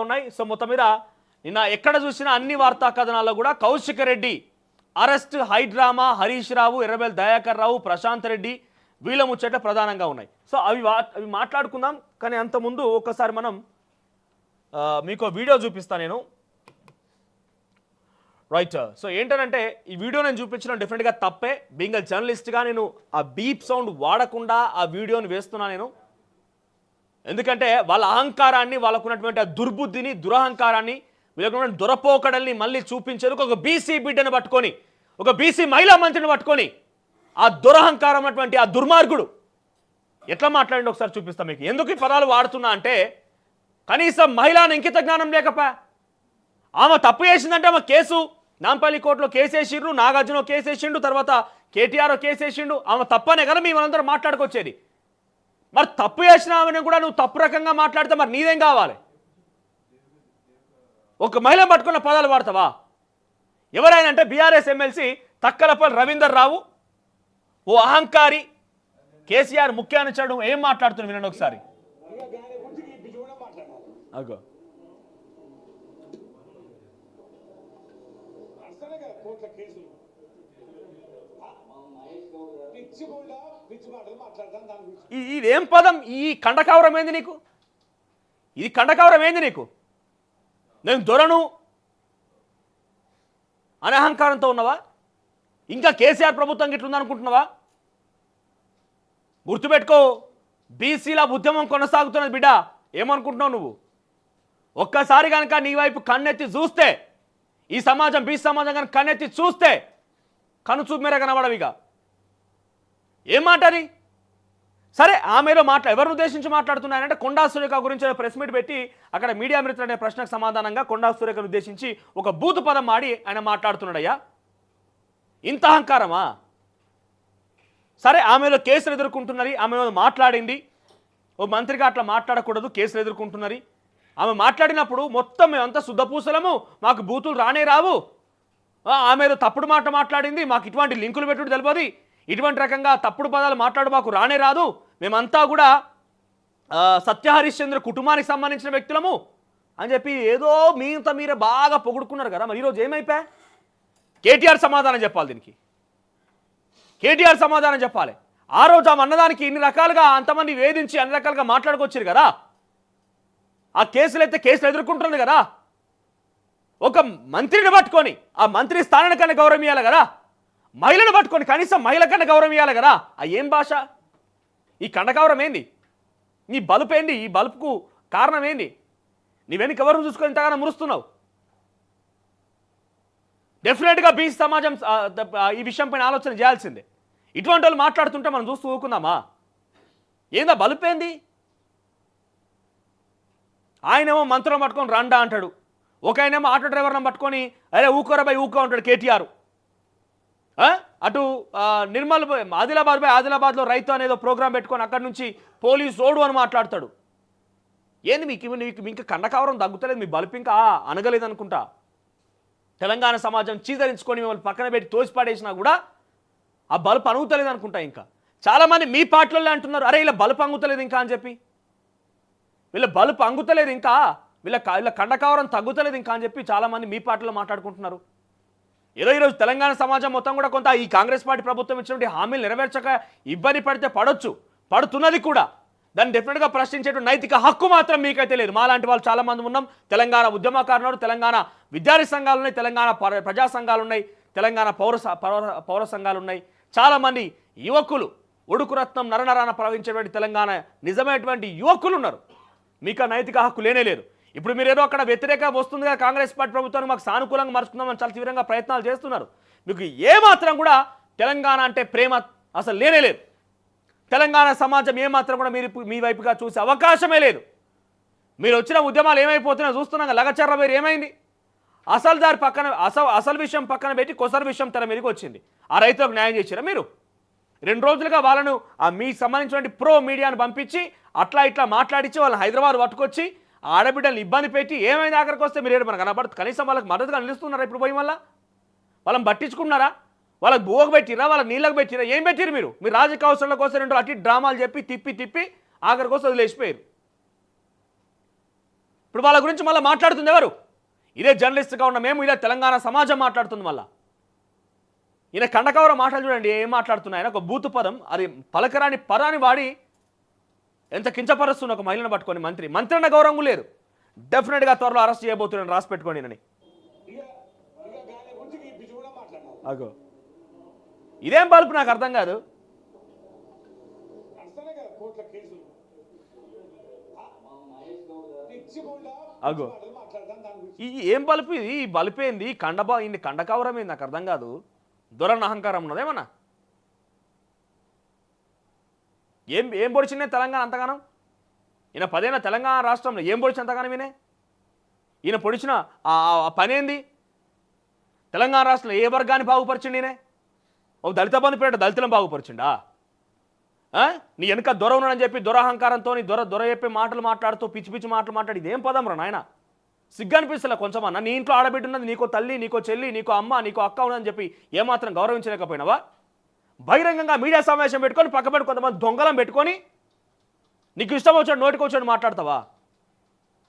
ఉన్నాయి. సో మొత్తం మీద నిన్న ఎక్కడ చూసినా అన్ని వార్తా కథనాల్లో కూడా కౌశిక్ రెడ్డి అరెస్ట్, హైడ్రామా, హరీష్ రావు, ఎర్రబెల్ దయాకర్ రావు, ప్రశాంత్ రెడ్డి వీళ్ళ ముచ్చట ప్రధానంగా ఉన్నాయి. సో అవి మాట్లాడుకుందాం. కానీ అంత ముందు ఒకసారి మనం మీకు వీడియో చూపిస్తాను నేను. రైట్. సో ఏంటంటే ఈ వీడియో నేను చూపించడం డెఫినెట్గా తప్పే. బీయింగ్ అ జర్నలిస్ట్గా నేను ఆ బీప్ సౌండ్ వాడకుండా ఆ వీడియోని వేస్తున్నాను నేను. ఎందుకంటే వాళ్ళ అహంకారాన్ని, వాళ్ళకున్నటువంటి ఆ దుర్బుద్ధిని, దురహంకారాన్ని, వీళ్ళకున్నటువంటి దురపోకడల్ని మళ్ళీ చూపించేందుకు ఒక బీసీ బిడ్డను పట్టుకొని, ఒక బీసీ మహిళా మంత్రిని పట్టుకొని ఆ దురహంకారం అన్నటువంటి ఆ దుర్మార్గుడు ఎట్లా మాట్లాడండి ఒకసారి చూపిస్తాం మీకు. ఎందుకు ఈ పదాలు వాడుతున్నా అంటే కనీసం మహిళాను ఇంకిత జ్ఞానం లేకపోయా. ఆమె తప్పు చేసిందంటే ఆమె కేసు నాంపల్లి కోర్టులో కేసు వేసిండ్రు, నాగార్జున కేసు వేసిండు, తర్వాత కేటీఆర్ కేసు వేసిండు. ఆమె తప్పనే కదా మేమందరం మాట్లాడుకొచ్చేది. మరి తప్పు చేసిన ఆమెను కూడా నువ్వు తప్పు రకంగా మాట్లాడితే మరి నీదేం కావాలి? ఒక మహిళ పట్టుకున్న పదాలు వాడతావా? ఎవరైనా అంటే బీఆర్ఎస్ ఎమ్మెల్సీ తక్కలపల్లి రవీందర్ రావు ఓ అహంకారి, కేసీఆర్ ముఖ్యానుచరుడు ఏం మాట్లాడుతున్నావు వినండి ఒకసారి. అగో ఇదేం పదం? ఈ కండకవరం ఏంది నీకు? ఇది కండకవరం ఏంది నీకు? నేను దొరను అనే అహంకారంతో ఉన్నావా? ఇంకా కేసీఆర్ ప్రభుత్వం ఇట్లుందనుకుంటున్నావా? గుర్తుపెట్టుకో, బీసీల ఉద్యమం కొనసాగుతున్నది బిడ్డ. ఏమనుకుంటున్నావు నువ్వు? ఒక్కసారి కనుక నీ వైపు కన్నెత్తి చూస్తే, ఈ సమాజం బీసీ సమాజం కనుక కన్నెత్తి చూస్తే కనుచూపు మేర కనబడవిగా. ఏం మాటని? సరే, ఆమెలో ఎవరిని ఉద్దేశించి మాట్లాడుతున్నారంటే కొండా సురేఖ గురించి ప్రెస్ మీట్ పెట్టి అక్కడ మీడియా మిత్రులు అనే ప్రశ్నకు సమాధానంగా కొండా సురేఖను ఉద్దేశించి ఒక బూతు పదం ఆడి ఆయన మాట్లాడుతున్నాడయ్యా. ఇంత అహంకారమా? సరే, ఆమెలో కేసులు ఎదుర్కొంటున్నది, ఆమె మాట్లాడింది. ఓ మంత్రిగా అట్లా మాట్లాడకూడదు, కేసులు ఎదుర్కొంటున్నది. ఆమె మాట్లాడినప్పుడు మొత్తం మేమంతా శుద్ధపూసలము, మాకు బూతులు రానే రావు, ఆమె ఏదో తప్పుడు మాట మాట్లాడింది, మాకు ఇటువంటి లింకులు పెట్టుడు తెలియదు, ఇటువంటి రకంగా తప్పుడు పదాలు మాట్లాడు మాకు రానే రాదు, మేమంతా కూడా సత్యహరిశ్చంద్ర కుటుంబానికి సంబంధించిన వ్యక్తులము అని చెప్పి ఏదో మీతో మీరే బాగా పొగుడుకున్నారు కదా. మరి ఈరోజు ఏమైపోయా? కేటీఆర్ సమాధానం చెప్పాలి దీనికి. కేటీఆర్ సమాధానం చెప్పాలి. ఆ రోజు ఆమె అన్నదానికి ఇన్ని రకాలుగా అంతమంది వేధించి అన్ని రకాలుగా మాట్లాడుకొచ్చారు కదా. ఆ కేసులు అయితే కేసులు ఎదుర్కొంటుంది కదా. ఒక మంత్రిని పట్టుకొని ఆ మంత్రి స్థానానికన్నా గౌరవం ఇవ్వాలి కదా. మహిళను పట్టుకొని కనీసం మహిళ కన్నా గౌరవం ఇవ్వాలి కదా. ఆ ఏం భాష? ఈ కండకవరం ఏంది? నీ బలుపు ఏంది? ఈ బలుపుకు కారణం ఏంది? నీ వెనుక ఎవరు చూసుకొని ఇంతగానో మురుస్తున్నావు? డెఫినెట్గా బీసీ సమాజం ఈ విషయం పైన ఆలోచన చేయాల్సిందే. ఇటువంటి వాళ్ళు మాట్లాడుతుంటే మనం చూస్తూ ఊరుకుందామా? ఏందా బలుపేంది? ఆయనేమో మంత్రులను పట్టుకొని రండా అంటాడు, ఒక ఆయనేమో ఆటో డ్రైవర్లను పట్టుకొని అరే ఊకోరబై ఊకో అంటాడు కేటీఆర్. అటు నిర్మల్ ఆదిలాబాద్ బై ఆదిలాబాద్లో రైతు అనేదో ప్రోగ్రాం పెట్టుకొని అక్కడి నుంచి పోలీసు ఓడు అని మాట్లాడతాడు. ఏంది మీకు ఇంకా కండకవరం తగ్గుతలేదు, మీ బలుపు ఇంకా అనగలేదు అనుకుంటా. తెలంగాణ సమాజం చీదరించుకొని మిమ్మల్ని పక్కన పెట్టి తోసిపాడేసినా కూడా ఆ బలుపు అనుగుతలేదు అనుకుంటా. ఇంకా చాలామంది మీ పార్టీలో అంటున్నారు అరే ఇలా బలుపు అంగుతలేదు ఇంకా అని చెప్పి, వీళ్ళ బలుపు అంగుతలేదు ఇంకా, వీళ్ళ కండకవరం తగ్గుతలేదు ఇంకా అని చెప్పి చాలామంది మీ పార్టీలో మాట్లాడుకుంటున్నారు. ఏదో ఈరోజు తెలంగాణ సమాజం మొత్తం కూడా కొంత ఈ కాంగ్రెస్ పార్టీ ప్రభుత్వం ఇచ్చినటువంటి హామీలు నెరవేర్చక ఇబ్బంది పడితే పడుతున్నది కూడా. దాన్ని డెఫినెట్గా ప్రశ్నించేటువంటి నైతిక హక్కు మాత్రం మీకైతే లేదు. మాలాంటి వాళ్ళు చాలామంది ఉన్నాం. తెలంగాణ ఉద్యమకారులు, తెలంగాణ విద్యార్థి సంఘాలు ఉన్నాయి, తెలంగాణ ప్రజా సంఘాలు ఉన్నాయి, తెలంగాణ పౌర సంఘాలు ఉన్నాయి. చాలామంది యువకులు ఉడుకురత్నం నరనరాన ప్రవహించేటువంటి తెలంగాణ నిజమైనటువంటి యువకులు ఉన్నారు. మీకు ఆ నైతిక హక్కు లేనే లేదు. ఇప్పుడు మీరు ఏదో అక్కడ వ్యతిరేకంగా వస్తుందిగా కాంగ్రెస్ పార్టీ ప్రభుత్వానికి మాకు సానుకూలంగా మరుచుకుందామని చాలా తీవ్రంగా ప్రయత్నాలు చేస్తున్నారు. మీకు ఏమాత్రం కూడా తెలంగాణ అంటే ప్రేమ అసలు లేనే లేదు. తెలంగాణ సమాజం ఏమాత్రం కూడా మీ వైపుగా చూసే అవకాశమే లేదు. మీరు వచ్చిన ఉద్యమాలు ఏమైపోతున్నాయో చూస్తున్నాం. లగచర్ర వేరు ఏమైంది? అసలు దారి పక్కన అసలు విషయం పక్కన పెట్టి కొసరు విషయం తెర మీదకి వచ్చింది. ఆ రైతులకు న్యాయం చేశారా మీరు? 2 రోజులుగా వాళ్ళను మీకు సంబంధించినటువంటి ప్రో మీడియాను పంపించి అట్లా ఇట్లా మాట్లాడించి వాళ్ళని హైదరాబాద్ పట్టుకొచ్చి ఆడబిడ్డలు ఇబ్బంది పెట్టి ఏమైంది? ఆఖరికి వస్తే మీరు మనకు కనబడుతుంది. కనీసం వాళ్ళకి మద్దతుగా నిలుస్తున్నారా? ఇప్పుడు పోయి వాళ్ళని పట్టించుకున్నారా? వాళ్ళకి బోగ పెట్టిరా, వాళ్ళకి నీళ్ళకి పెట్టిరా, ఏం పెట్టిరు మీరు? మీరు రాజకీయ అవసరాల కోసం 2 అటు డ్రామాలు చెప్పి తిప్పి ఆఖరి కోసం వదిలేసిపోయారు. ఇప్పుడు వాళ్ళ గురించి మళ్ళీ మాట్లాడుతుంది ఎవరు? ఇదే జర్నలిస్ట్గా ఉన్న మేము, ఇదే తెలంగాణ సమాజం మాట్లాడుతుంది. మళ్ళా ఈయన కండకవర మాటలు చూడండి ఏం మాట్లాడుతున్నాయని, ఒక బూతు పదం, అది పలకరాని పదాన్ని వాడి ఎంత కించపరుస్తున్న ఒక మహిళను పట్టుకొని మంత్రి అన్న గౌరవం లేదు. డెఫినెట్గా త్వరలో అరెస్ట్ చేయబోతున్నాను, రాసి పెట్టుకోండి అని. అగో ఇదేం బల్పు నాకు అర్థం కాదు. అగో ఏం బలుపు ఇది? ఈ బలుపేంది? ఇన్ని కండకవరం ఏంది? నాకు అర్థం కాదు. దొరన్న అహంకారం ఉన్నదేమన్నా? ఏం పొడిచిందే తెలంగాణ అంతగానం? ఈయన 10 ఏళ్ళ తెలంగాణ రాష్ట్రంలో ఏం పొడిచి అంతగానం ఈయన పొడిచిన ఆ పనేంది? తెలంగాణ రాష్ట్రంలో ఏ వర్గాన్ని బాగుపరిచిండి ఈయన? ఒక దళిత బంధు పేట దళితులను బాగుపరిచిండా? నీ వెనక దొర ఉన్నాడని చెప్పి దొరహంకారంతో దొర చెప్పే మాటలు మాట్లాడుతూ పిచ్చి పిచ్చి మాటలు మాట్లాడి ఇదేం పదం రా నాయన? సిగ్గు అనిపిస్తలే కొంచెమన్నా? నీ ఇంట్లో ఆడబిడ్డ ఉన్నది, నీకో తల్లి, నీకో చెల్లి, నీకో అమ్మ, నీకో అక్క ఉన్నదని చెప్పి ఏమాత్రం గౌరవించలేకపోయినావా? బహిరంగంగా మీడియా సమావేశం పెట్టుకొని పక్కపడి కొంతమంది దొంగలం పెట్టుకొని నీకు ఇష్టం వచ్చాడు నోటికి వచ్చాడు మాట్లాడతావా?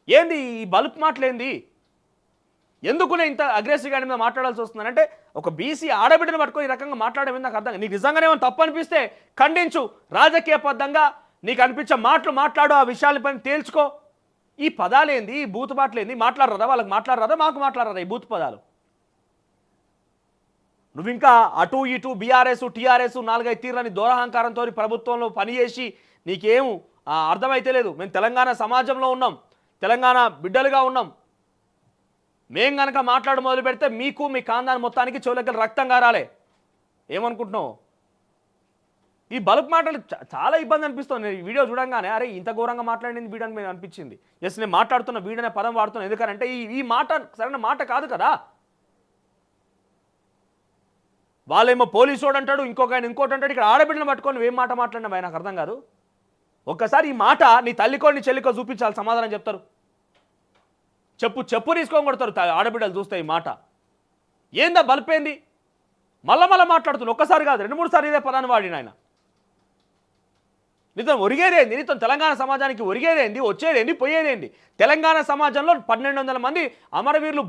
ఏంది ఈ బల్బ్ మాటలేంది? ఎందుకునే ఇంత అగ్రెసివ్గా మీద మాట్లాడాల్సి వస్తుందంటే ఒక బీసీ ఆడబిడ్డను పట్టుకొని ఈ రకంగా మాట్లాడడం నాకు అర్థం. నీకు నిజంగానే ఏమైనా తప్పు అనిపిస్తే ఖండించు, రాజకీయబద్ధంగా నీకు అనిపించే మాటలు మాట్లాడు, ఆ విషయాలపైన తేల్చుకో. ఈ పదాలేంది? ఈ బూత్ మాటలేంది? మాట్లాడరాదా? వాళ్ళకి మాట్లాడరాదా? మాకు మాట్లాడరాదా ఈ బూత్ పదాలు? నువ్వు ఇంకా అటు ఇటు బీఆర్ఎస్ టీఆర్ఎస్ 4-5 తీర్లని దూరహంకారంతో ప్రభుత్వంలో పనిచేసి నీకేం అర్థమైతే లేదు. మేము తెలంగాణ సమాజంలో ఉన్నాం, తెలంగాణ బిడ్డలుగా ఉన్నాం. మేం కనుక మాట్లాడు మొదలు పెడితే మీకు మీ కాందాన్ని మొత్తానికి చెవులకి రక్తం కారాలే. ఏమనుకుంటున్నావు? ఈ బల్బ్ మాటలు చాలా ఇబ్బంది అనిపిస్తుంది. నేను ఈ వీడియో చూడంగానే అరే ఇంత ఘోరంగా మాట్లాడింది వీడని మీకు అనిపించింది. ఎస్ నేను మాట్లాడుతున్న వీడనే పదం వాడుతున్నాను, ఎందుకంటే ఈ మాట సరైన మాట కాదు కదా. వాళ్ళేమో పోలీసోడు అంటాడు, ఇంకొక ఆయన ఇంకోటి అంటాడు. ఇక్కడ ఆడబిడ్డను పట్టుకొని ఏం మాట మాట్లాడినా నాకు అర్థం కాదు. ఒక్కసారి ఈ మాట నీ తల్లికో నీ చెల్లికో చూపించాలి, సమాధానం చెప్తారు. చెప్పు తీసుకొని కొడతారు ఆడబిడ్డలు చూస్తే ఈ మాట. ఏందా బలిపేంది? మళ్ళా మాట్లాడుతున్నాను. ఒక్కసారి కాదు 2-3 సార్లు ఇదే పదాన్ని వాడిన ఆయన. నీతో ఒరిగేదేంది? నీతో తెలంగాణ సమాజానికి ఒరిగేదేంది? వచ్చేదేంది? పోయేదేంది? తెలంగాణ సమాజంలో 1200 మంది అమరవీరులు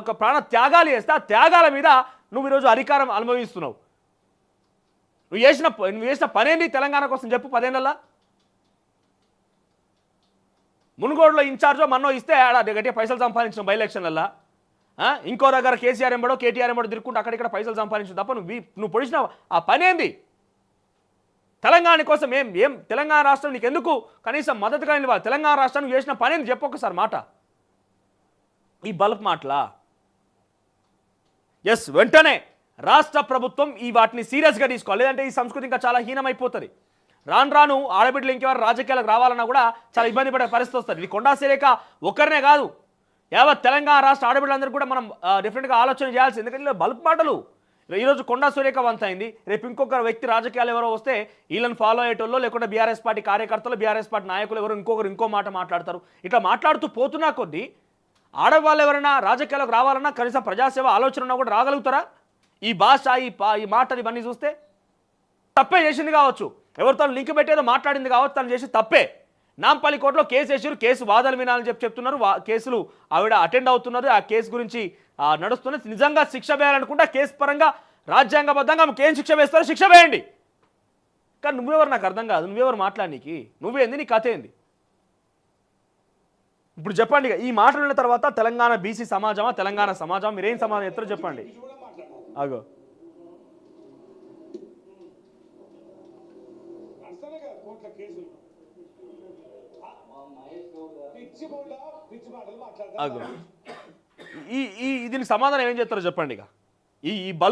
ఒక ప్రాణ త్యాగాలు చేస్తే ఆ త్యాగాల మీద నువ్వు ఈరోజు అధికారం అనుభవిస్తున్నావు. నువ్వు చేసిన పనేంది తెలంగాణ కోసం చెప్పు. 10 ఏళ్ళల్లా మునుగోడులో ఇన్ఛార్జో మన్నో ఇస్తే గట్టిగా పైసలు సంపాదించిన బై ఎలక్షన్లల్లా. ఇంకో దగ్గర కేసీఆర్ ఎంబడో కేటీఆర్ ఎంబడో తిరుక్కుంటూ అక్కడిక్కడ పైసలు సంపాదించు తప్ప నువ్వు పొడిచిన ఆ పనేంది? తెలంగాణ కోసం ఏం తెలంగాణ రాష్ట్రం నీకు ఎందుకు కనీసం మద్దతుగా నిలవాలి? తెలంగాణ రాష్ట్రానికి చేసిన పనేంది చెప్పు ఒక్కసారి మాట. ఈ బల్బ్ మాటలా? ఎస్, వెంటనే రాష్ట్ర ప్రభుత్వం వాటిని సీరియస్గా తీసుకోవాలి, లేదంటే ఈ సంస్కృతి ఇంకా చాలా హీనమైపోతుంది. రాను ఆడబిడ్డలు ఇంకెవరు రాజకీయాలకు రావాలన్నా కూడా చాలా ఇబ్బంది పడే పరిస్థితి వస్తుంది. ఇది కొండా సురేఖ ఒక్కరినే కాదు, యావత్ తెలంగాణ రాష్ట్ర ఆడబిడ్డలందరూ కూడా మనం డెఫినెట్గా ఆలోచన చేయాల్సి. ఎందుకంటే బల్బ్ మాటలు ఈరోజు కొండా సురేఖ వంత అయింది, రేపు ఇంకొక వ్యక్తి రాజకీయాలు ఎవరో వస్తే వీళ్ళని ఫాలో అయ్యేటోళ్ళు, లేకుంటే బీఆర్ఎస్ పార్టీ కార్యకర్తలు, బీఆర్ఎస్ పార్టీ నాయకులు ఎవరు ఇంకో మాట మాట్లాడతారు. ఇట్లా మాట్లాడుతూ పోతున్నా కొద్దీ ఆడవాళ్ళు ఎవరైనా రాజకీయాలకు రావాలన్నా కనీసం ప్రజాసేవ ఆలోచన ఉన్నా కూడా రాగలుగుతారా? ఈ భాష ఈ మాటలు ఇవన్నీ చూస్తే తప్పే చేసింది కావచ్చు, ఎవరితో లింక్ పెట్టేదో మాట్లాడింది కావచ్చు, తను చేసి తప్పే. నాంపల్లి కోర్టులో కేసు వేసారు, కేసు వాదనలు వినాలని చెప్తున్నారు. కేసులు ఆవిడ అటెండ్ అవుతున్నారు, ఆ కేసు గురించి నడుస్తున్నది. నిజంగా శిక్ష వేయాలనుకుంటే కేసు పరంగా రాజ్యాంగబద్ధంగా ఏం శిక్ష వేస్తారో శిక్ష వేయండి. కానీ నువ్వెవరు నాకు అర్థం కాదు, నువ్వెవరు మాట్లాడనీకి? నువ్వేంది? నీ కథ ఏంది? ఇప్పుడు చెప్పండి. ఈ మాటలు విన్న తర్వాత తెలంగాణ బీసీ సమాజమా, తెలంగాణ సమాజం మీరేం సమాధానం చెప్తారో చెప్పండి. అగో దీనికి సమాధానం ఏం చెప్తారో చెప్పండి. ఇక ఈ బల్బ్